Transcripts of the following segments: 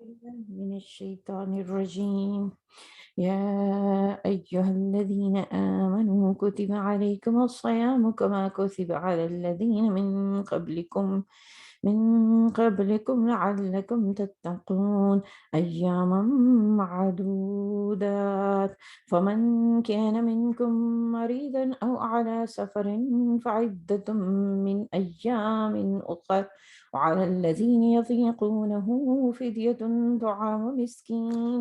من الشيطان الرجيم. يا أيها الذين آمنوا كتب عليكم الصيام كما كتب على الذين من قبلكم لعلكم تتقون أياما معدودات. فمن كان منكم مريضا أو على سفر فعدة من أيام أخر، وعلى الذين يطيقونه فدية طعام مسكين،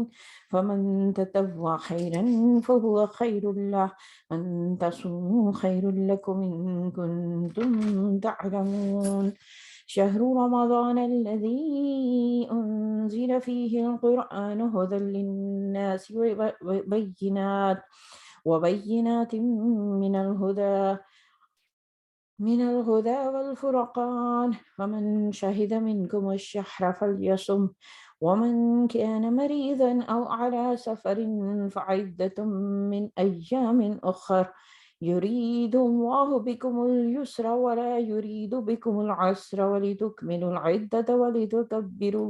فمن تطوع خيرا فهو خير له، أن تصوموا خير لكم إن كنتم تعلمون. شهر رمضان الذي أنزل فيه القرآن هدى للناس وبينات من الهدى والفرقان، فمن شهد منكم الشهر فليصم، ومن كان مريضا أو على سفر فعدة من أيام أخر، يريد الله بكم اليسر ولا يريد بكم العسر، ولتكملوا العدة ولتكبروا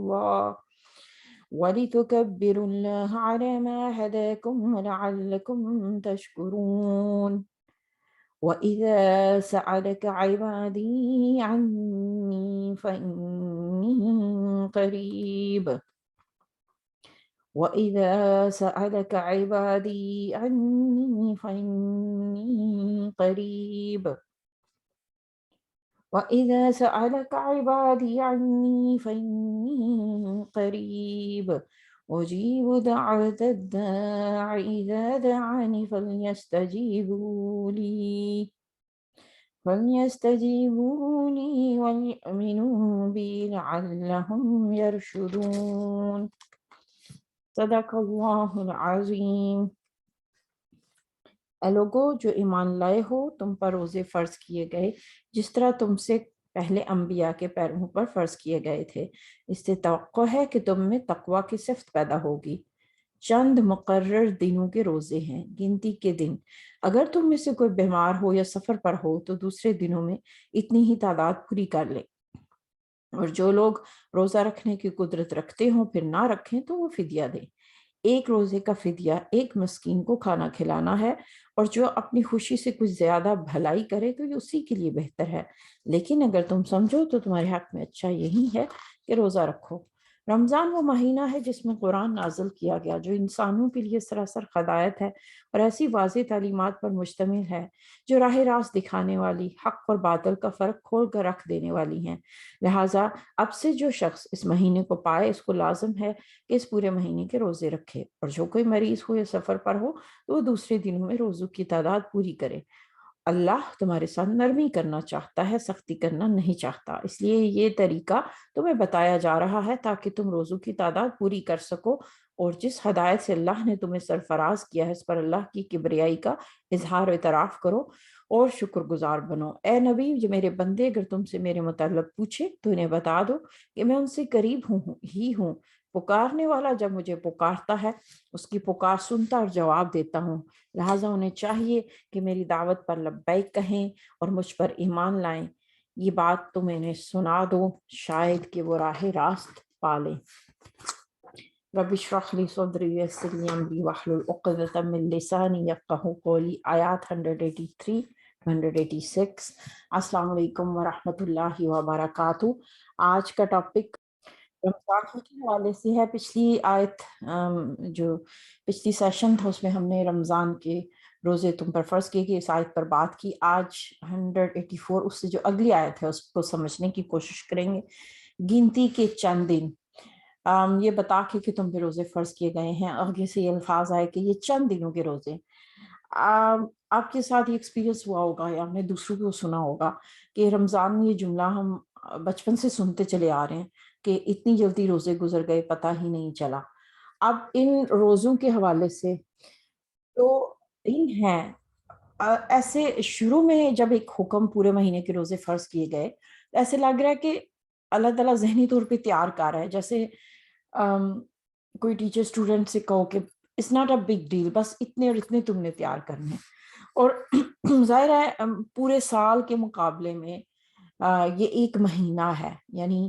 الله على ما هداكم ولعلكم تشكرون. وإذا سألك عبادي عني فإني قريب وإذا سألك عبادي عني فإني قريب وإذا سألك عبادي عني فإني قريب أجيب دعوة الداع إذا دعاني فليستجيبوا لي وليؤمنوا بي لعلهم يرشدون. صدق اللہ العظیم۔ اے لوگو جو ایمان لائے ہو، تم پر روزے فرض کیے گئے جس طرح تم سے پہلے انبیاء کے پیرووں پر فرض کیے گئے تھے، اس سے توقع ہے کہ تم میں تقوی کی صفت پیدا ہوگی۔ چند مقرر دنوں کے روزے ہیں، گنتی کے دن۔ اگر تم میں سے کوئی بیمار ہو یا سفر پر ہو تو دوسرے دنوں میں اتنی ہی تعداد پوری کر لے، اور جو لوگ روزہ رکھنے کی قدرت رکھتے ہوں پھر نہ رکھیں تو وہ فدیہ دیں۔ ایک روزے کا فدیہ ایک مسکین کو کھانا کھلانا ہے، اور جو اپنی خوشی سے کچھ زیادہ بھلائی کرے تو یہ اسی کے لیے بہتر ہے، لیکن اگر تم سمجھو تو تمہارے حق میں اچھا یہی ہے کہ روزہ رکھو۔ رمضان وہ مہینہ ہے جس میں قرآن نازل کیا گیا، جو انسانوں کے لیے سراسر ہدایت ہے اور ایسی واضح تعلیمات پر مشتمل ہے جو راہ راست دکھانے والی، حق اور باطل کا فرق کھول کر رکھ دینے والی ہیں۔ لہٰذا اب سے جو شخص اس مہینے کو پائے اس کو لازم ہے کہ اس پورے مہینے کے روزے رکھے، اور جو کوئی مریض ہو یا سفر پر ہو تو وہ دوسرے دنوں میں روزوں کی تعداد پوری کرے۔ اللہ تمہارے ساتھ نرمی کرنا چاہتا ہے، سختی کرنا نہیں چاہتا، اس لیے یہ طریقہ تمہیں بتایا جا رہا ہے تاکہ تم روزوں کی تعداد پوری کر سکو، اور جس ہدایت سے اللہ نے تمہیں سرفراز کیا ہے اس پر اللہ کی کبریائی کا اظہار و اعتراف کرو اور شکر گزار بنو۔ اے نبی، جو میرے بندے اگر تم سے میرے متعلق پوچھے تو انہیں بتا دو کہ میں ان سے قریب ہوں، پکارنے والا جب مجھے پکارتا ہے اس کی پکار سنتا اور جواب دیتا ہوں۔ لہٰذا انہیں چاہیے کہ میری دعوت پر لبیک کہیں اور مجھ پر ایمان لائیں۔ یہ بات تم انہیں سنا دو، شاید کہ وہ راہ راست پالیں۔ رب اشرح لی صدری ویسر لی امری واحلل عقدۃ من لسانی یفقہوا قولی۔ آیات 183 186۔ السلام علیکم ورحمۃ اللہ وبرکاتہ۔ آج کا ٹاپک رمضان کے حوالے سے ہے۔ پچھلی آیت جو پچھلی سیشن تھا اس میں ہم نے رمضان کے روزے تم پر فرض کیے گئے اس آیت پر بات کی۔ آج 184 اس سے جو اگلی آیت ہے اس کو سمجھنے کی کوشش کریں گے۔ گنتی کے چند دن، یہ بتا کے کہ تم پہ روزے فرض کیے گئے ہیں، آگے سے یہ الفاظ آئے کہ یہ چند دنوں کے روزے۔ آپ کے ساتھ یہ ایکسپیرینس ہوا ہوگا یا ہم نے دوسروں کو سنا ہوگا کہ رمضان میں یہ جملہ ہم بچپن سے سنتے چلے آ رہے ہیں کہ اتنی جلدی روزے گزر گئے پتہ ہی نہیں چلا۔ اب ان روزوں کے حوالے سے تو دن ہیں ایسے، شروع میں جب ایک حکم پورے مہینے کے روزے فرض کیے گئے ایسے لگ رہا ہے کہ اللہ تعالیٰ ذہنی طور پہ تیار کر رہا ہے، جیسے کوئی ٹیچر اسٹوڈنٹ سے کہو کہ it's not a big deal, بس اتنے اور اتنے تم نے تیار کرنے ہیں۔ اور ظاہر ہے پورے سال کے مقابلے میں یہ ایک مہینہ ہے، یعنی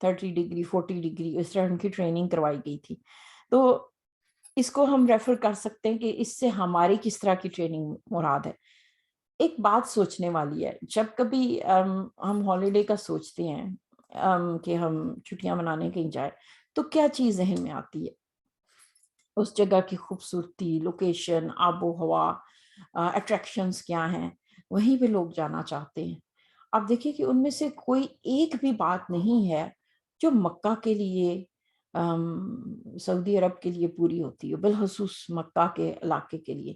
30 ڈگری 40 ڈگری اس طرح ان کی ٹریننگ کروائی گئی تھی. تو اس کو ہم ریفر کر سکتے ہیں کہ اس سے ہماری کس طرح کی ٹریننگ مراد ہے. ایک بات سوچنے والی ہے، جب کبھی ہم ہالیڈے کا سوچتے ہیں کہ ہم چھٹیاں منانے کہیں جائیں، تو کیا چیز ذہن میں آتی ہے؟ اس جگہ کی خوبصورتی، لوکیشن، آب و ہوا، اٹریکشنز کیا ہیں، وہیں پہ لوگ جانا چاہتے ہیں. آپ دیکھیں کہ ان میں سے کوئی ایک بھی بات نہیں ہے جو مکہ کے لیے سعودی عرب کے لیے پوری ہوتی ہے، بالخصوص مکہ کے علاقے کے لیے.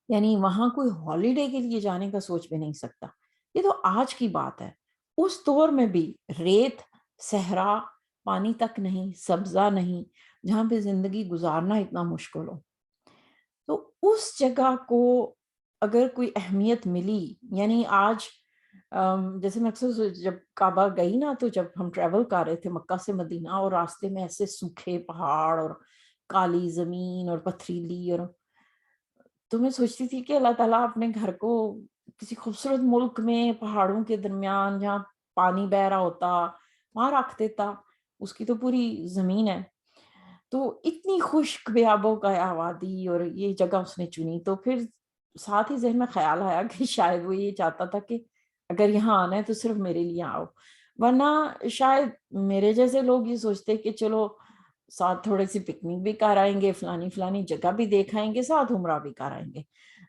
یعنی وہاں کوئی ہالیڈے کے لیے جانے کا سوچ بھی نہیں سکتا. یہ تو آج کی بات ہے. اس دور میں بھی ریت، صحرا، پانی تک نہیں، سبزہ نہیں، جہاں پہ زندگی گزارنا اتنا مشکل ہو. تو اس جگہ کو اگر کوئی اہمیت ملی، یعنی آج جیسے میں اکثر جب کعبہ گئی نا، تو جب ہم ٹریول کر رہے تھے مکہ سے مدینہ، اور راستے میں ایسے سوکھے پہاڑ اور کالی زمین اور پتھریلی، اور تو میں سوچتی تھی کہ اللہ تعالیٰ اپنے گھر کو کسی خوبصورت ملک میں پہاڑوں کے درمیان جہاں پانی بہ رہا ہوتا وہاں رکھ دیتا. اس کی تو پوری زمین ہے. تو اتنی خشک بیابوں کا آبادی اور یہ جگہ اس نے چنی. تو پھر ساتھ ہی ذہن میں خیال آیا کہ شاید وہ یہ چاہتا تھا کہ اگر یہاں آنا ہے تو صرف میرے لیے آؤ، ورنہ شاید میرے جیسے لوگ یہ سوچتے کہ چلو ساتھ تھوڑے سی پکنک بھی کر آئیں گے، فلانی جگہ بھی دیکھ آئیں گے، ساتھ عمرہ بھی کر آئیں گے،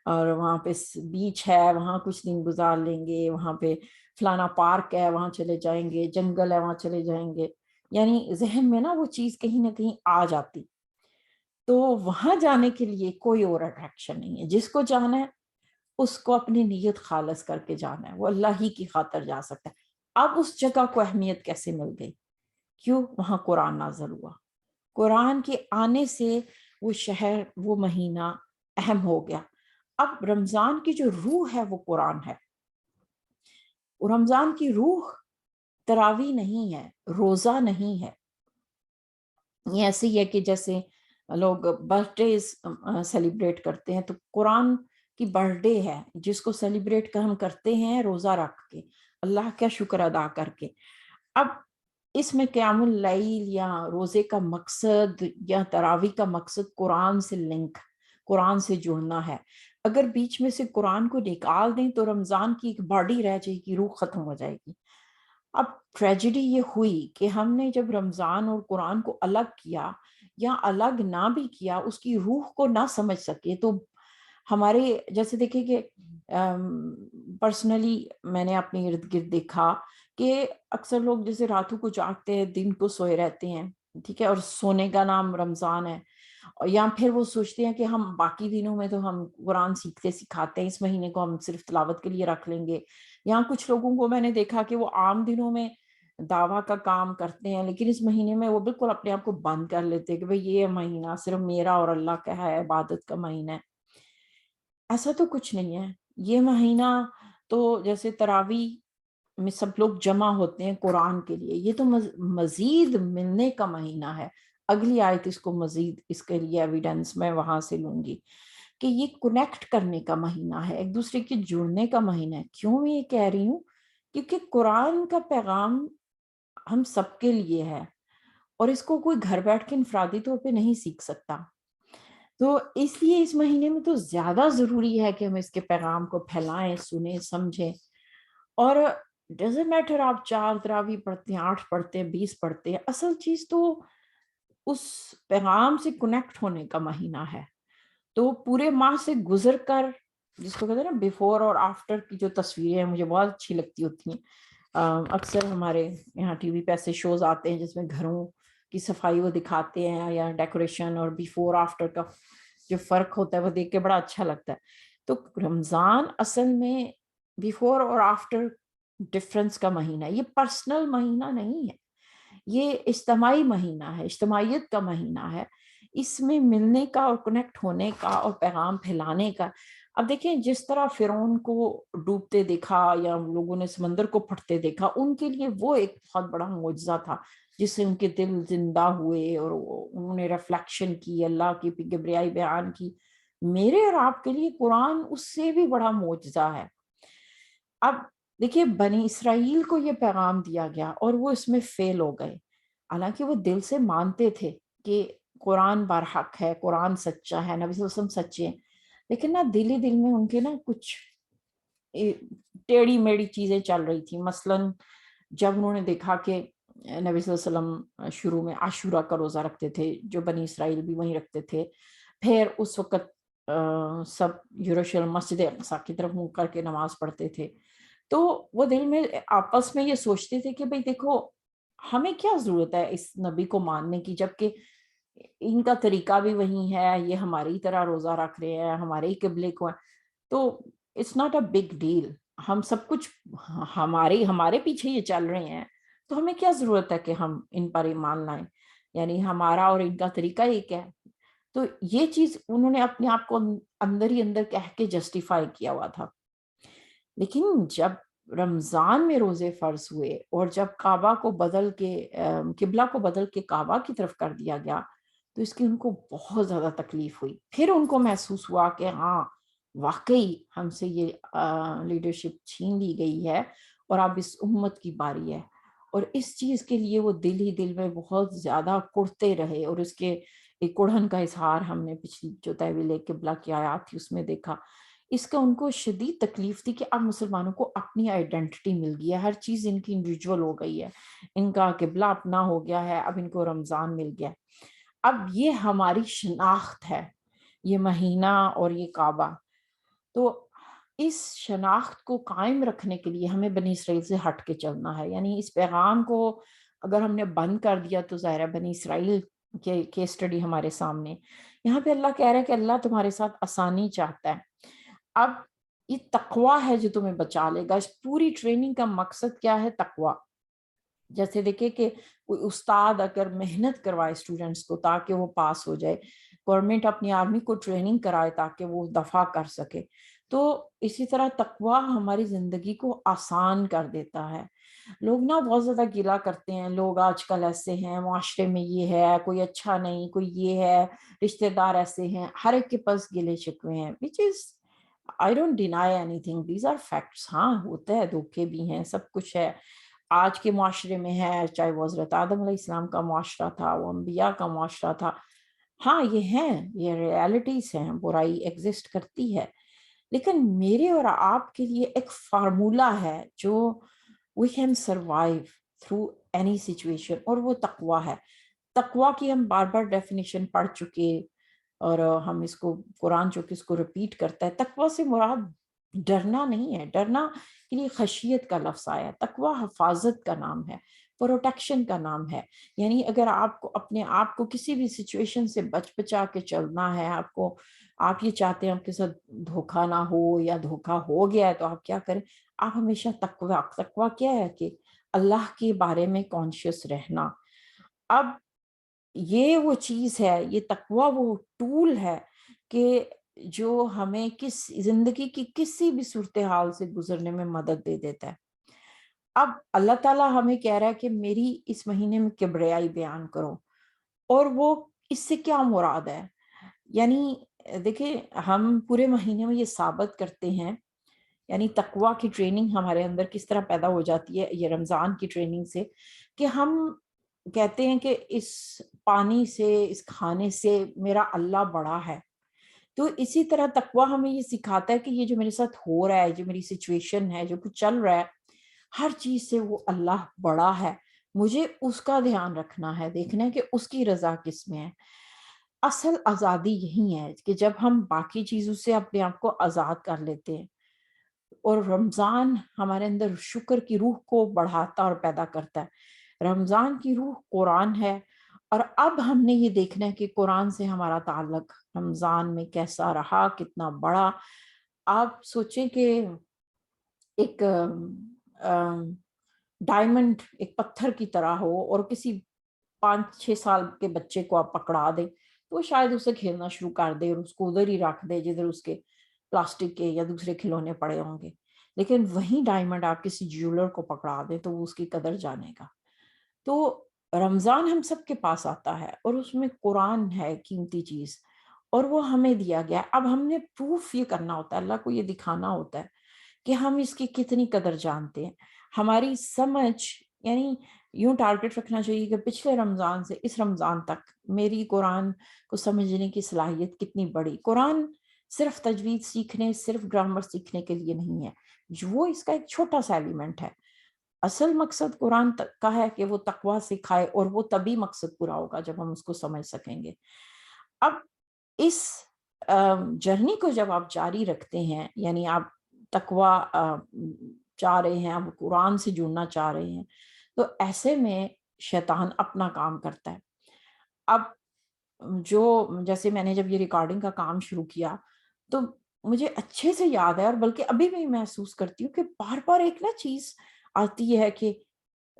اور وہاں پہ بیچ ہے وہاں کچھ دن گزار لیں گے، وہاں پہ فلانا پارک ہے وہاں چلے جائیں گے، جنگل ہے وہاں چلے جائیں گے. یعنی ذہن میں نا وہ چیز کہیں نہ کہیں آ جاتی. تو وہاں جانے کے لیے کوئی اور اٹریکشن نہیں ہے. جس کو جانا ہے اس کو اپنی نیت خالص کر کے جانا ہے، وہ اللہ ہی کی خاطر جا سکتا ہے. اب اس جگہ کو اہمیت کیسے مل گئی؟ کیوں؟ وہاں قرآن نازل ہوا. قرآن کے آنے سے وہ شہر، وہ مہینہ اہم ہو گیا. اب رمضان کی جو روح ہے وہ قرآن ہے. رمضان کی روح تراویح نہیں ہے، روزہ نہیں ہے. یہ ایسے ہی ہے کہ جیسے لوگ برتھ ڈے سیلیبریٹ کرتے ہیں، تو قرآن کی برتھ ڈے ہے جس کو سیلیبریٹ ہم کرتے ہیں روزہ رکھ کے، اللہ کا شکر ادا کر کے. اب اس میں قیام اللیل یا روزے کا مقصد یا تراویح کا مقصد قرآن سے لنک، قرآن سے جڑنا ہے. اگر بیچ میں سے قرآن کو نکال دیں تو رمضان کی ایک باڈی رہ جائے گی، روح ختم ہو جائے گی. اب ٹریجڈی یہ ہوئی کہ ہم نے جب رمضان اور قرآن کو الگ کیا یا الگ نہ بھی کیا، اس کی روح کو نہ سمجھ سکے، تو ہمارے جیسے دیکھیں کہ پرسنلی میں نے اپنے ارد گرد دیکھا کہ اکثر لوگ جیسے راتوں کو جاگتے ہیں، دن کو سوئے رہتے ہیں، ٹھیک ہے، اور سونے کا نام رمضان ہے. یا پھر وہ سوچتے ہیں کہ ہم باقی دنوں میں تو ہم قرآن سیکھتے سکھاتے ہیں، اس مہینے کو ہم صرف تلاوت کے لیے رکھ لیں گے. یہاں کچھ لوگوں کو میں نے دیکھا کہ وہ عام دنوں میں دعویٰ کا کام کرتے ہیں، لیکن اس مہینے میں وہ بالکل اپنے آپ کو بند کر لیتے ہیں کہ بھئی یہ مہینہ صرف میرا اور اللہ کا ہے، عبادت کا مہینہ ہے. ایسا تو کچھ نہیں ہے. یہ مہینہ تو جیسے تراویح میں سب لوگ جمع ہوتے ہیں قرآن کے لیے، یہ تو مزید ملنے کا مہینہ ہے. اگلی آیت اس کو مزید اس کے لیے ایویڈنس میں وہاں سے لوں گی کہ یہ کنیکٹ کرنے کا مہینہ ہے، ایک دوسرے کے جڑنے کا مہینہ ہے. کیوں میں یہ کہہ رہی ہوں؟ کیونکہ قرآن کا پیغام ہم سب کے لیے ہے، اور اس کو کوئی گھر بیٹھ کے انفرادی طور پہ نہیں سیکھ سکتا. تو اس لیے اس مہینے میں تو زیادہ ضروری ہے کہ ہم اس کے پیغام کو پھیلائیں، سنیں، سمجھیں. اور ڈزنٹ میٹر آپ 4 تراویح پڑھتے ہیں، 8 پڑھتے ہیں، 20 پڑھتے ہیں، اصل چیز تو اس پیغام سے کنیکٹ ہونے کا مہینہ ہے. تو پورے ماہ سے گزر کر، جس کو کہتے ہیں نا بیفور اور آفٹر کی جو تصویریں ہیں مجھے بہت اچھی لگتی ہوتی ہیں. اکثر ہمارے یہاں ٹی وی پہ ایسے شوز آتے ہیں جس میں گھروں کی صفائی وہ دکھاتے ہیں یا ڈیکوریشن، اور بیفور آفٹر کا جو فرق ہوتا ہے وہ دیکھ کے بڑا اچھا لگتا ہے. تو رمضان اصل میں بیفور اور آفٹر ڈفرنس کا مہینہ ہے. یہ پرسنل مہینہ نہیں ہے، یہ اجتماعی مہینہ ہے، اجتماعیت کا مہینہ ہے. اس میں ملنے کا اور کنیکٹ ہونے کا اور پیغام پھیلانے کا. اب دیکھیں جس طرح فرعون کو ڈوبتے دیکھا یا لوگوں نے سمندر کو پھٹتے دیکھا، ان کے لیے وہ ایک بہت بڑا معجزہ تھا جس سے ان کے دل زندہ ہوئے اور انہوں نے ریفلیکشن کی، اللہ کی کبریائی بیان کی. میرے اور آپ کے لیے قرآن اس سے بھی بڑا معجزہ ہے. اب دیکھیے بنی اسرائیل کو یہ پیغام دیا گیا اور وہ اس میں فیل ہو گئے، حالانکہ وہ دل سے مانتے تھے کہ قرآن برحق ہے، قرآن سچا ہے، نبی صلی اللہ علیہ وسلم سچے ہیں، لیکن نہ دل ہی دل میں ان کے نا کچھ ٹیڑھی میڑھی چیزیں چل رہی تھی. مثلاً جب انہوں نے دیکھا کہ نبی صلی اللہ علیہ وسلم شروع میں عاشورہ کا روزہ رکھتے تھے، جو بنی اسرائیل بھی وہیں رکھتے تھے، پھر اس وقت سب یروشلم مسجد اقصی کی طرف منہ کر کے نماز پڑھتے تھے، تو وہ دل میں آپس میں یہ سوچتے تھے کہ بھئی دیکھو ہمیں کیا ضرورت ہے اس نبی کو ماننے کی، جبکہ ان کا طریقہ بھی وہی ہے، یہ ہماری طرح روزہ رکھ رہے ہیں، ہمارے ہی قبلے کو ہیں، تو it's not a big deal, ہم سب کچھ ہمارے پیچھے یہ چل رہے ہیں، تو ہمیں کیا ضرورت ہے کہ ہم ان پر ایمان لائیں، یعنی ہمارا اور ان کا طریقہ ایک ہے. تو یہ چیز انہوں نے اپنے آپ کو اندر ہی اندر کہہ کے جسٹیفائی کیا ہوا تھا. لیکن جب رمضان میں روزے فرض ہوئے اور جب کعبہ کو بدل کے قبلہ کو بدل کے کعبہ کی طرف کر دیا گیا، تو اس کی ان کو بہت زیادہ تکلیف ہوئی. پھر ان کو محسوس ہوا کہ ہاں واقعی ہم سے یہ لیڈرشپ چھین لی گئی ہے اور اب اس امت کی باری ہے. اور اس چیز کے لیے وہ دل ہی دل میں بہت زیادہ کڑتے رہے، اور اس کے ایک کڑھن کا اظہار ہم نے پچھلی جو تحویل قبلہ کی آیات تھی اس میں دیکھا. اس کا ان کو شدید تکلیف تھی کہ اب مسلمانوں کو اپنی آئیڈینٹی مل گئی ہے، ہر چیز ان کی انڈیویجول ہو گئی ہے، ان کا قبلہ اپنا ہو گیا ہے، اب ان کو رمضان مل گیا. اب یہ ہماری شناخت ہے، یہ مہینہ اور یہ کعبہ. تو اس شناخت کو قائم رکھنے کے لیے ہمیں بنی اسرائیل سے ہٹ کے چلنا ہے. یعنی اس پیغام کو اگر ہم نے بند کر دیا تو ظاہر ہے بنی اسرائیل کے کیس اسٹڈی ہمارے سامنے. یہاں پہ اللہ کہہ رہا ہے کہ اللہ تمہارے ساتھ آسانی چاہتا ہے. اب یہ تقویٰ ہے جو تمہیں بچا لے گا. اس پوری ٹریننگ کا مقصد کیا ہے؟ تقویٰ. جیسے دیکھیں کہ کوئی استاد اگر محنت کروائے اسٹوڈنٹس کو تاکہ وہ پاس ہو جائے، گورنمنٹ اپنی آرمی کو ٹریننگ کرائے تاکہ وہ دفاع کر سکے، تو اسی طرح تقویٰ ہماری زندگی کو آسان کر دیتا ہے. لوگ نا بہت زیادہ گلا کرتے ہیں، لوگ آج کل ایسے ہیں، معاشرے میں یہ ہے، کوئی اچھا نہیں، کوئی یہ ہے، رشتہ دار ایسے ہیں، ہر ایک کے پاس گلے شکوے ہیں. which is I don't deny anything, these are facts. ہاں ہوتا ہے، دھوکے بھی ہیں، سب کچھ ہے، آج کے معاشرے میں ہے، چاہے وہ حضرت آدم علیہ السلام کا معاشرہ تھا، وہ انبیاء کا معاشرہ تھا. ہاں یہ ہیں، یہ ریالٹیز ہیں، برائی ایگزسٹ کرتی ہے. لیکن میرے اور آپ کے لیے ایک فارمولا ہے جو we can survive through any situation، اور وہ تقویٰ ہے. تقویٰ کی ہم بار بار ڈیفینیشن پڑھ چکے، اور ہم اس کو قرآن جو کہ اس کو ریپیٹ کرتا ہے. تقویٰ سے مراد ڈرنا نہیں ہے، ڈرنا کے لیے خشیت کا لفظ آیا ہے. تقویٰ حفاظت کا نام ہے، پروٹیکشن کا نام ہے. یعنی اگر آپ کو اپنے آپ کو کسی بھی سچویشن سے بچا کے چلنا ہے، آپ یہ چاہتے ہیں آپ کے ساتھ دھوکہ نہ ہو یا دھوکہ ہو گیا ہے، تو آپ کیا کریں؟ آپ ہمیشہ تقویٰ کیا ہے کہ اللہ کے بارے میں کانشیس رہنا. اب یہ وہ چیز ہے، یہ تقویٰ وہ ٹول ہے کہ جو ہمیں زندگی کی کسی بھی صورتحال سے گزرنے میں مدد دے دیتا ہے. اب اللہ تعالیٰ ہمیں کہہ رہا ہے کہ میری اس مہینے میں کبریائی بیان کرو، اور وہ اس سے کیا مراد ہے؟ یعنی دیکھیں ہم پورے مہینے میں یہ ثابت کرتے ہیں، یعنی تقویٰ کی ٹریننگ ہمارے اندر کس طرح پیدا ہو جاتی ہے یہ رمضان کی ٹریننگ سے، کہ ہم کہتے ہیں کہ اس پانی سے، اس کھانے سے میرا اللہ بڑا ہے. تو اسی طرح تقویٰ ہمیں یہ سکھاتا ہے کہ یہ جو میرے ساتھ ہو رہا ہے، جو میری سچویشن ہے، جو کچھ چل رہا ہے، ہر چیز سے وہ اللہ بڑا ہے، مجھے اس کا دھیان رکھنا ہے، دیکھنا ہے کہ اس کی رضا کس میں ہے. اصل آزادی یہی ہے کہ جب ہم باقی چیزوں سے اپنے آپ کو آزاد کر لیتے ہیں، اور رمضان ہمارے اندر شکر کی روح کو بڑھاتا اور پیدا کرتا ہے. رمضان کی روح قرآن ہے، اور اب ہم نے یہ دیکھنا ہے کہ قرآن سے ہمارا تعلق رمضان میں کیسا رہا، کتنا بڑا. آپ سوچیں کہ ایک ڈائمنڈ ایک پتھر کی طرح ہو، اور کسی 5-6 سال کے بچے کو آپ پکڑا دیں تو وہ شاید اسے کھیلنا شروع کر دے اور اس کو ادھر ہی رکھ دے جدھر اس کے پلاسٹک کے یا دوسرے کھلونے پڑے ہوں گے. لیکن وہی ڈائمنڈ آپ کسی جیولر کو پکڑا دیں تو وہ اس کی قدر جانے گا. تو رمضان ہم سب کے پاس آتا ہے، اور اس میں قرآن ہے قیمتی چیز، اور وہ ہمیں دیا گیا ہے. اب ہم نے پروف یہ کرنا ہوتا ہے، اللہ کو یہ دکھانا ہوتا ہے کہ ہم اس کی کتنی قدر جانتے ہیں. ہماری سمجھ یعنی یوں ٹارگٹ رکھنا چاہیے کہ پچھلے رمضان سے اس رمضان تک میری قرآن کو سمجھنے کی صلاحیت کتنی بڑی. قرآن صرف تجوید سیکھنے، صرف گرامر سیکھنے کے لیے نہیں ہے، وہ اس کا ایک چھوٹا سا ایلیمنٹ ہے. اصل مقصد قرآن کا ہے کہ وہ تقویٰ سکھائے، اور وہ تبھی مقصد پورا ہوگا جب ہم اس کو سمجھ سکیں گے. اب اس جرنی کو جب آپ جاری رکھتے ہیں، یعنی آپ تقویٰ چاہ رہے ہیں، آپ قرآن سے جڑنا چاہ رہے ہیں، تو ایسے میں شیطان اپنا کام کرتا ہے. اب جو جیسے میں نے جب یہ ریکارڈنگ کا کام شروع کیا تو مجھے اچھے سے یاد ہے، اور بلکہ ابھی بھی محسوس کرتی ہوں کہ بار بار ایک نا چیز آتی ہے کہ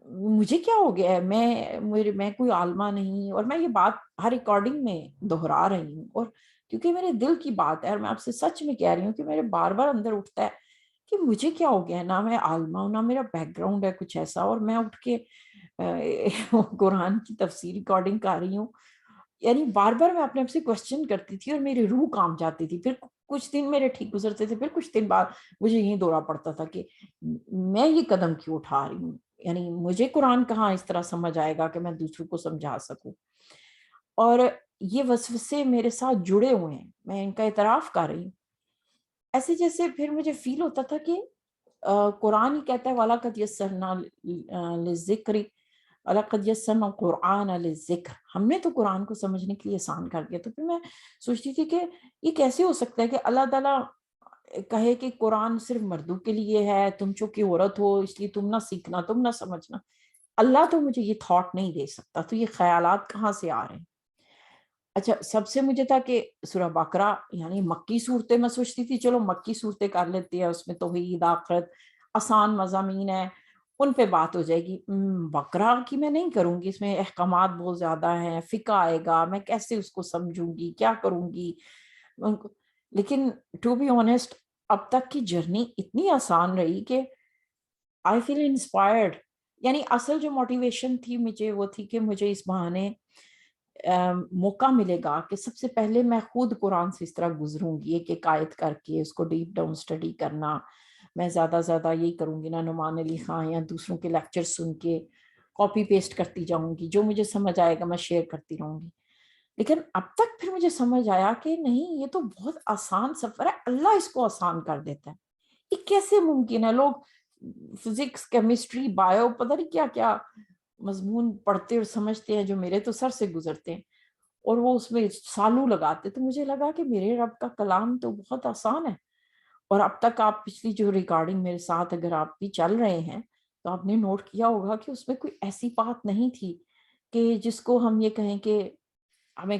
مجھے کیا ہو گیا ہے، میں کوئی عالمہ نہیں. اور میں یہ بات ہر ریکارڈنگ میں دہرا رہی ہوں، اور کیونکہ میرے دل کی بات ہے، اور میں آپ سے سچ میں کہہ رہی ہوں کہ میرے بار بار اندر اٹھتا ہے کہ مجھے کیا ہو گیا ہے. نہ میں عالمہ ہوں، نہ میرا بیک گراؤنڈ ہے کچھ ایسا، اور میں اٹھ کے قرآن کی تفسیر ریکارڈنگ کر رہی ہوں. یعنی بار بار میں اپنے آپ سے کوشچن کرتی تھی، اور میری روح کام جاتی تھی. پھر کچھ دن میرے ٹھیک گزرتے تھے، پھر کچھ دن بعد مجھے یہی دورہ پڑتا تھا کہ میں یہ قدم کیوں اٹھا رہی ہوں. یعنی مجھے قرآن کہاں اس طرح سمجھ آئے گا کہ میں دوسروں کو سمجھا سکوں. اور یہ وسوسے میرے ساتھ جڑے ہوئے ہیں، میں ان کا اعتراف کر رہی ہوں. ایسے جیسے پھر مجھے فیل ہوتا تھا کہ قرآن ہی کہتا ہے وَلَقَدْ يَسَّرْنَا لِلذِّكْرِ وَلَقَدْ يَسَّرْنَا الْقُرْآنَ لِلذِّكْرِ. ہم نے تو قرآن کو سمجھنے کے لیے آسان کر دیا. تو پھر میں سوچتی تھی کہ یہ کیسے ہو سکتا ہے کہ اللہ تعالیٰ کہے کہ قرآن صرف مردوں کے لیے ہے، تم چونکہ عورت ہو اس لیے تم نہ سیکھنا، تم نہ سمجھنا. اللہ تو مجھے یہ تھاٹ نہیں دے سکتا. تو یہ خیالات کہاں سے آ رہے ہیں؟ اچھا، سب سے مجھے تھا کہ سورہ بقرہ یعنی مکی صورتیں، میں سوچتی تھی چلو مکی صورتیں کر لیتے ہیں، اس میں توحید، آخرت، آسان مضامین ہیں، ان پہ بات ہو جائے گی. بقرہ کی میں نہیں کروں گی، اس میں احکامات بہت زیادہ ہیں، فقہ آئے گا، میں کیسے اس کو سمجھوں گی، کیا کروں گی. لیکن ٹو بی آنیسٹ اب تک کی جرنی اتنی آسان رہی کہ آئی فیل انسپائرڈ. یعنی اصل جو موٹیویشن تھی مجھے وہ تھی کہ مجھے اس بہانے موقع ملے گا کہ سب سے پہلے میں خود قرآن سے اس طرح گزروں گی، ایک ایک آیت کر کے اس کو ڈیپ ڈاؤن اسٹڈی کرنا. میں زیادہ یہی کروں گی نا، نعمان علی خان یا دوسروں کے لیکچر سن کے کاپی پیسٹ کرتی جاؤں گی، جو مجھے سمجھ آئے گا میں شیئر کرتی رہوں گی. لیکن اب تک پھر مجھے سمجھ آیا کہ نہیں، یہ تو بہت آسان سفر ہے، اللہ اس کو آسان کر دیتا ہے. یہ کیسے ممکن ہے؟ لوگ فزکس، کیمسٹری، بایو، پتہ نہیں کیا کیا مضمون پڑھتے اور سمجھتے ہیں جو میرے تو سر سے گزرتے ہیں، اور وہ اس میں سالوں لگاتے. تو مجھے لگا کہ میرے رب کا کلام تو بہت آسان ہے. اور اب تک آپ پچھلی جو ریکارڈنگ میرے ساتھ اگر آپ بھی چل رہے ہیں تو آپ نے نوٹ کیا ہوگا کہ اس میں کوئی ایسی بات نہیں تھی کہ جس کو ہم یہ کہیں کہ ہمیں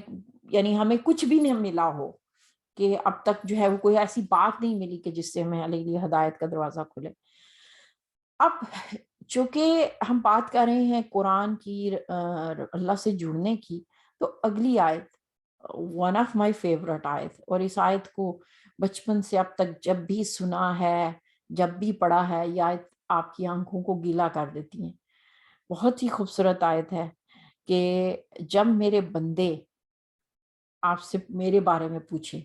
یعنی ہمیں کچھ بھی نہیں ملا ہو، کہ اب تک جو ہے وہ کوئی ایسی بات نہیں ملی کہ جس سے ہمیں علیہ ہدایت کا دروازہ کھلے. اب چونکہ ہم بات کر رہے ہیں قرآن کی، اللہ سے جڑنے کی، تو اگلی آیت ون آف مائی فیورٹ آیت، اور اس آیت کو بچپن سے اب تک جب بھی سنا ہے، جب بھی پڑھا ہے، یہ آیت آپ کی آنکھوں کو گیلا کر دیتی ہیں. بہت ہی خوبصورت آیت ہے کہ جب میرے بندے آپ سے میرے بارے میں پوچھیں،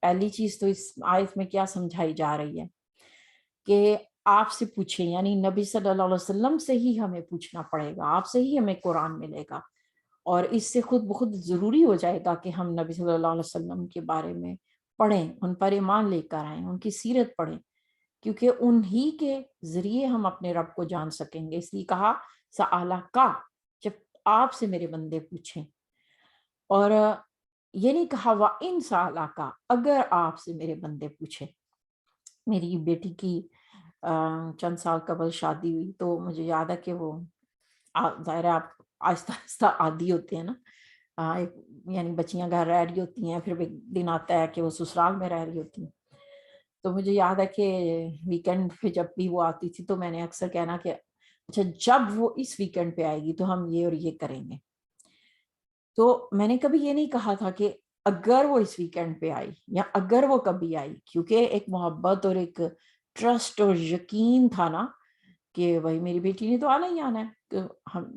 پہلی چیز تو اس آیت میں کیا سمجھائی جا رہی ہے کہ آپ سے پوچھیں، یعنی نبی صلی اللہ علیہ وسلم سے ہی ہمیں پوچھنا پڑے گا، آپ سے ہی ہمیں قرآن ملے گا. اور اس سے خود بخود ضروری ہو جائے گا کہ ہم نبی صلی اللہ علیہ وسلم کے بارے میں پڑھیں، ان پر ایمان لے کر آئیں، ان کی سیرت پڑھیں، کیونکہ انہی کے ذریعے ہم اپنے رب کو جان سکیں گے. اس لیے کہا سألک، جب آپ سے میرے بندے پوچھیں. اور یہ نہیں کہا وَإِن سَأَلَکَ، اگر آپ سے میرے بندے پوچھیں. میری بیٹی کی چند سال قبل شادی ہوئی تو مجھے یاد ہے کہ وہ ظاہر ہے آپ آہستہ آہستہ عادی ہوتے ہیں نا، یعنی بچیاں گھر رہ رہی ہوتی ہیں، پھر ایک دن آتا ہے کہ وہ سسرال میں رہ رہی ہوتی ہیں. تو مجھے یاد ہے کہ ویکینڈ پہ جب بھی وہ آتی تھی تو میں نے اکثر کہنا کہ اچھا جب وہ اس ویکینڈ پہ آئے گی تو ہم یہ اور یہ کریں گے. تو میں نے کبھی یہ نہیں کہا تھا کہ اگر وہ اس ویکینڈ پہ آئی یا اگر وہ کبھی آئی، کیونکہ ایک محبت اور ایک ٹرسٹ اور یقین تھا نا کہ بھائی میری بیٹی نے تو آنا ہی آنا ہے.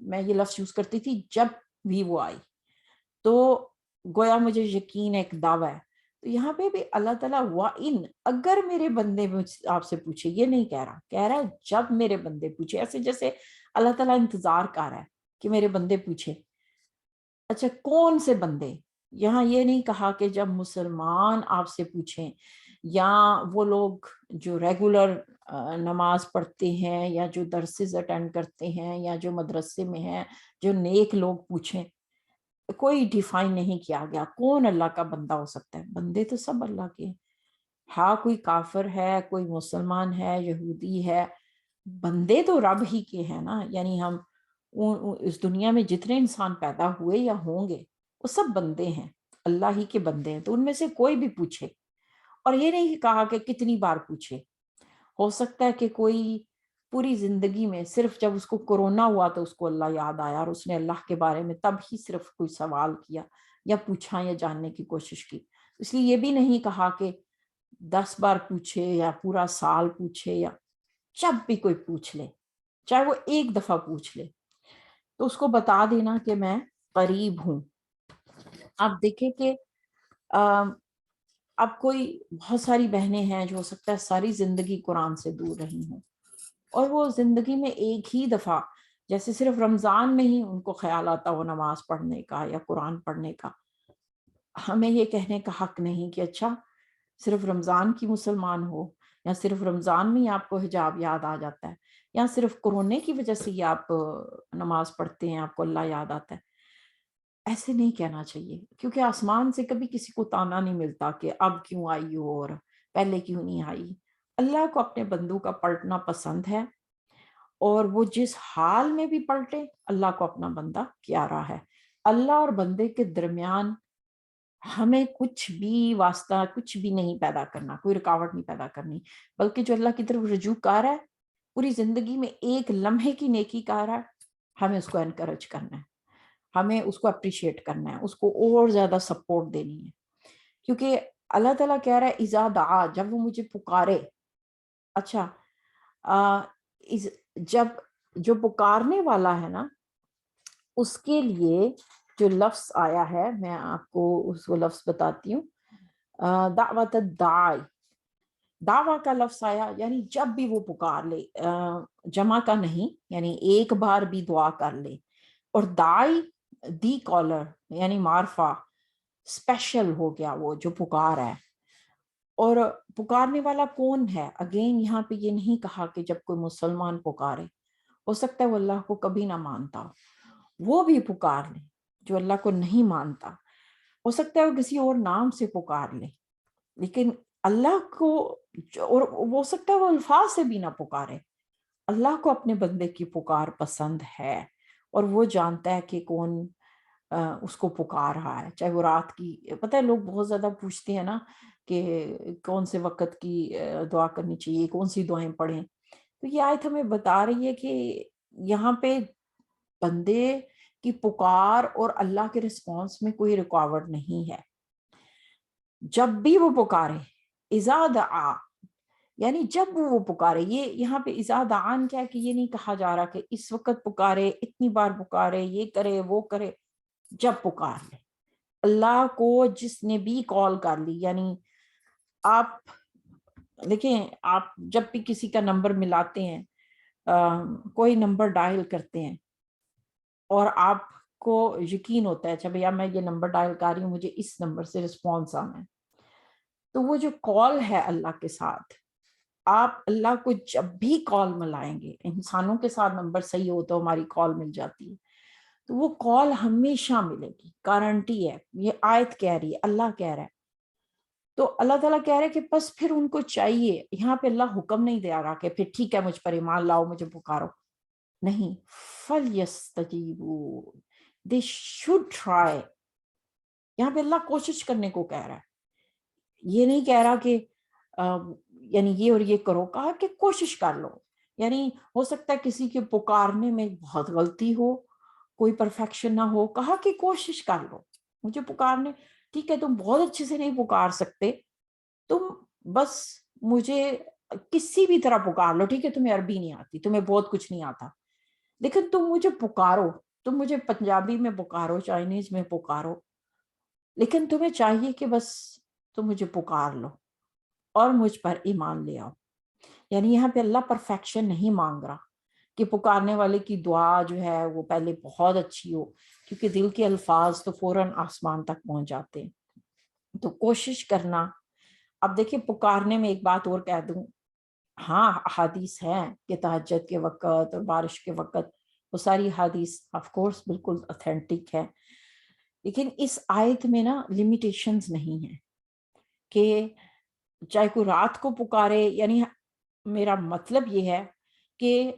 میں یہ لفظ یوز کرتی تھی جب بھی وہ آئی، تو گویا مجھے یقین ایک دعویٰ ہے. تو یہاں پہ بھی اللہ تعالیٰ وَإِن، اگر میرے بندے آپ سے پوچھے، یہ نہیں کہہ رہا ہے جب میرے بندے پوچھے، ایسے جیسے اللہ تعالیٰ انتظار کر رہا ہے کہ میرے بندے پوچھے. اچھا کون سے بندے؟ یہاں یہ نہیں کہا کہ جب مسلمان آپ سے پوچھیں، یا وہ لوگ جو ریگولر نماز پڑھتے ہیں، یا جو درسز اٹینڈ کرتے ہیں، یا جو مدرسے میں ہیں، جو نیک لوگ پوچھیں. کوئی ڈیفائن نہیں کیا گیا کون اللہ کا بندہ ہو سکتا ہے. بندے تو سب اللہ کے ہیں. ہاں کوئی کافر ہے، کوئی مسلمان ہے، یہودی ہے، بندے تو رب ہی کے ہیں نا. یعنی ہم اس دنیا میں جتنے انسان پیدا ہوئے یا ہوں گے وہ سب بندے ہیں، اللہ ہی کے بندے ہیں. تو ان میں سے کوئی بھی پوچھے، اور یہ نہیں کہا کہ کتنی بار پوچھے. ہو سکتا ہے کہ کوئی پوری زندگی میں صرف جب اس کو کورونا ہوا تو اس کو اللہ یاد آیا اور اس نے اللہ کے بارے میں تب ہی صرف کوئی سوال کیا یا پوچھا یا جاننے کی کوشش کی. اس لیے یہ بھی نہیں کہا کہ 10 بار پوچھے یا پورا سال پوچھے، یا جب بھی کوئی پوچھ لے، چاہے وہ ایک دفعہ پوچھ لے، تو اس کو بتا دینا کہ میں قریب ہوں. آپ دیکھیں کہ اب کوئی بہت ساری بہنیں ہیں جو ہو سکتا ہے ساری زندگی قرآن سے دور رہی ہوں، اور وہ زندگی میں ایک ہی دفعہ، جیسے صرف رمضان میں ہی ان کو خیال آتا ہو نماز پڑھنے کا یا قرآن پڑھنے کا. ہمیں یہ کہنے کا حق نہیں کہ اچھا صرف رمضان کی مسلمان ہو، یا صرف رمضان میں ہی آپ کو حجاب یاد آ جاتا ہے، یا صرف کورونے کی وجہ سے ہی آپ نماز پڑھتے ہیں، آپ کو اللہ یاد آتا ہے. ایسے نہیں کہنا چاہیے، کیونکہ آسمان سے کبھی کسی کو تانا نہیں ملتا کہ اب کیوں آئی ہو اور پہلے کیوں نہیں آئی. اللہ کو اپنے بندوں کا پلٹنا پسند ہے، اور وہ جس حال میں بھی پلٹے اللہ کو اپنا بندہ پیارا ہے. اللہ اور بندے کے درمیان ہمیں کچھ بھی واسطہ، کچھ بھی نہیں پیدا کرنا، کوئی رکاوٹ نہیں پیدا کرنی، بلکہ جو اللہ کی طرف رجوع کر رہا ہے، پوری زندگی میں ایک لمحے کی نیکی کر رہا ہے، ہمیں اس کو انکریج کرنا ہے، ہمیں اس کو اپریشیٹ کرنا ہے، اس کو اور زیادہ سپورٹ دینی ہے. کیونکہ اللہ تعالیٰ کہہ رہا ہے اذا دعا، جب وہ مجھے پکارے. اچھا جب جو پکارنے والا ہے نا، اس کے لیے جو لفظ آیا ہے، میں آپ کو اس کو لفظ بتاتی ہوں. دعوت الداعی، دعویٰ کا لفظ آیا، یعنی جب بھی وہ پکار لے، جمع کا نہیں، یعنی ایک بار بھی دعا کر لے. اور داعی دی کالر، یعنی معرفہ، اسپیشل ہو گیا وہ جو پکار ہے. اور پکارنے والا کون ہے؟ اگین یہاں پہ یہ نہیں کہا کہ جب کوئی مسلمان پکارے، ہو سکتا ہے وہ اللہ کو کبھی نہ مانتا ہو، وہ بھی پکار لے. جو اللہ کو نہیں مانتا، ہو سکتا ہے وہ کسی اور نام سے پکار لے، لیکن اللہ کو، اور ہو سکتا ہے وہ الفاظ سے بھی نہ پکارے. اللہ کو اپنے بندے کی پکار پسند ہے، اور وہ جانتا ہے کہ کون اس کو پکار رہا ہے. چاہے وہ رات کی، پتہ ہے لوگ بہت زیادہ پوچھتے ہیں نا کہ کون سے وقت کی دعا کرنی چاہیے، کون سی دعائیں پڑھیں. تو یہ آیت ہمیں بتا رہی ہے کہ یہاں پہ بندے کی پکار اور اللہ کے رسپانس میں کوئی رکاوٹ نہیں ہے. جب بھی وہ پکارے، اذا دعا، یعنی جب وہ پکارے. یہ یہاں پہ اذا دعان کیا ہے کہ یہ نہیں کہا جا رہا کہ اس وقت پکارے، اتنی بار پکارے، یہ کرے وہ کرے. جب پکار لے اللہ کو، جس نے بھی کال کر لی. یعنی آپ دیکھیں، آپ جب بھی کسی کا نمبر ملاتے ہیں، کوئی نمبر ڈائل کرتے ہیں اور آپ کو یقین ہوتا ہے اچھا بھیا میں یہ نمبر ڈائل کر رہی ہوں، مجھے اس نمبر سے رسپانس آنا ہے، تو وہ جو کال ہے اللہ کے ساتھ، آپ اللہ کو جب بھی کال ملائیں گے، انسانوں کے ساتھ نمبر صحیح ہو تو ہماری کال مل جاتی ہے، تو وہ کال ہمیشہ ملے گی، گارنٹی ہے. یہ آیت کہہ رہی ہے، اللہ کہہ رہا ہے. تو اللہ تعالیٰ کہہ رہے کہ بس پھر ان کو چاہیے، یہاں پہ اللہ حکم نہیں دے رہا کہ پھر ٹھیک ہے مجھ پر ایمان لاؤ، مجھے پکارو. نہیں، فَلْيَسْتَجِيبُوا، they should try. یہاں پہ اللہ کوشش کرنے کو کہہ رہا ہے، یہ نہیں کہہ رہا کہ یعنی یہ اور یہ کرو، کہا کہ کوشش کر لو. یعنی ہو سکتا ہے کسی کے پکارنے میں بہت غلطی ہو، کوئی پرفیکشن نہ ہو، کہا کہ کوشش کر لو مجھے پکارنے. ٹھیک ہے تم بہت اچھے سے نہیں پکار سکتے، تم بس مجھے کسی بھی طرح پکار لو. ٹھیک ہے تمہیں عربی نہیں آتی، تمہیں بہت کچھ نہیں آتا، لیکن تم مجھے پکارو. تم مجھے پنجابی میں پکارو، چائنیز میں پکارو، لیکن تمہیں چاہیے کہ بس تو مجھے پکار لو اور مجھ پر ایمان لے آؤ. یعنی یہاں پہ اللہ پرفیکشن نہیں مانگ رہا کہ پکارنے والے کی دعا جو ہے وہ پہلے بہت اچھی ہو، کیونکہ دل کے الفاظ تو فوراً آسمان تک پہنچ جاتے ہیں. تو کوشش کرنا. اب دیکھیں پکارنے میں ایک بات اور کہہ دوں، ہاں احادیث ہیں کہ تہجد کے وقت اور بارش کے وقت، وہ ساری حدیث آف کورس بالکل اتھینٹک ہے، لیکن اس آیت میں نا لمیٹیشنز نہیں ہیں کہ چاہے کوئی رات کو پکارے. یعنی میرا مطلب یہ ہے کہ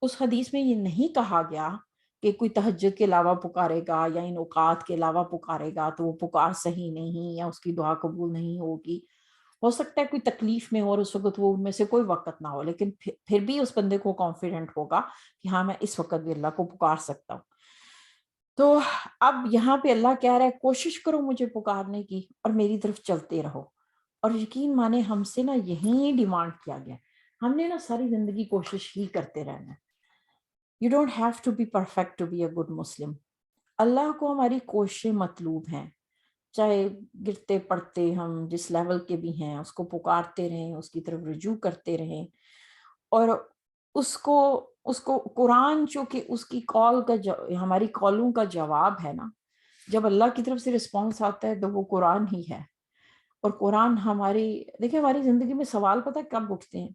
اس حدیث میں یہ نہیں کہا گیا کہ کوئی تہجد کے علاوہ پکارے گا یا ان اوقات کے علاوہ پکارے گا تو وہ پکار صحیح نہیں یا اس کی دعا قبول نہیں ہوگی. ہو سکتا ہے کوئی تکلیف میں ہو اور اس وقت وہ ان میں سے کوئی وقت نہ ہو، لیکن پھر بھی اس بندے کو کانفیڈنٹ ہوگا کہ ہاں میں اس وقت بھی اللہ کو پکار سکتا ہوں. تو اب یہاں پہ اللہ کہہ رہا ہے کوشش کرو مجھے پکارنے کی اور میری طرف چلتے رہو. اور یقین مانے ہم سے نا یہی ڈیمانڈ کیا گیا. ہم نے نا ساری زندگی کوشش ہی کرتے رہنا ہے. You don't have to be perfect to be a good Muslim. اللہ کو ہماری کوششیں مطلوب ہیں، چاہے گرتے پڑتے ہم جس لیول کے بھی ہیں اس کو پکارتے رہیں، اس کی طرف رجوع کرتے رہیں. اور اس کو قرآن چونکہ اس کی کال کا ہماری کالوں کا جواب ہے نا، جب اللہ کی طرف سے رسپانس آتا ہے تو وہ قرآن ہی ہے. اور قرآن دیکھیں ہماری زندگی میں سوال پتہ کب اٹھتے ہیں؟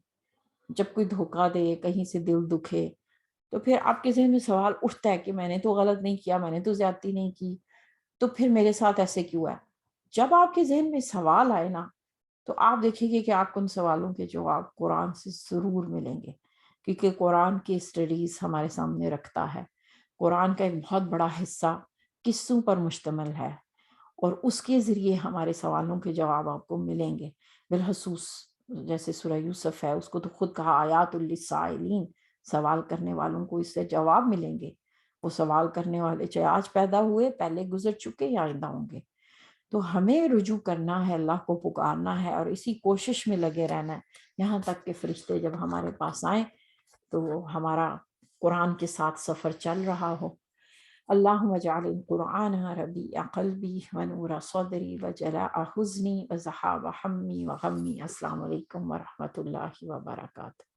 جب کوئی دھوکہ دے، کہیں سے دل دکھے، تو پھر آپ کے ذہن میں سوال اٹھتا ہے کہ میں نے تو غلط نہیں کیا، میں نے تو زیادتی نہیں کی، تو پھر میرے ساتھ ایسے کیوں ہے. جب آپ کے ذہن میں سوال آئے نا تو آپ دیکھیں گے کہ آپ کو ان سوالوں کے جواب قرآن سے ضرور ملیں گے، کیونکہ قرآن کی اسٹڈیز ہمارے سامنے رکھتا ہے. قرآن کا ایک بہت بڑا حصہ قصوں پر مشتمل ہے اور اس کے ذریعے ہمارے سوالوں کے جواب آپ کو ملیں گے. بالخصوص جیسے سورہ یوسف ہے، اس کو تو خود کہا آیات للسائلین، سوال کرنے والوں کو اس سے جواب ملیں گے. وہ سوال کرنے والے چاہے آج پیدا ہوئے، پہلے گزر چکے یا آئندہ ہوں گے. تو ہمیں رجوع کرنا ہے، اللہ کو پکارنا ہے اور اسی کوشش میں لگے رہنا ہے یہاں تک کہ فرشتے جب ہمارے پاس آئیں تو ہمارا قرآن کے ساتھ سفر چل رہا ہو. اللہم اجعل القرآن ربیع قلبی ونور صدری وجلاء حزنی وذہاب ہمی وغمی. السلام علیکم ورحمۃ اللہ وبرکاتہ.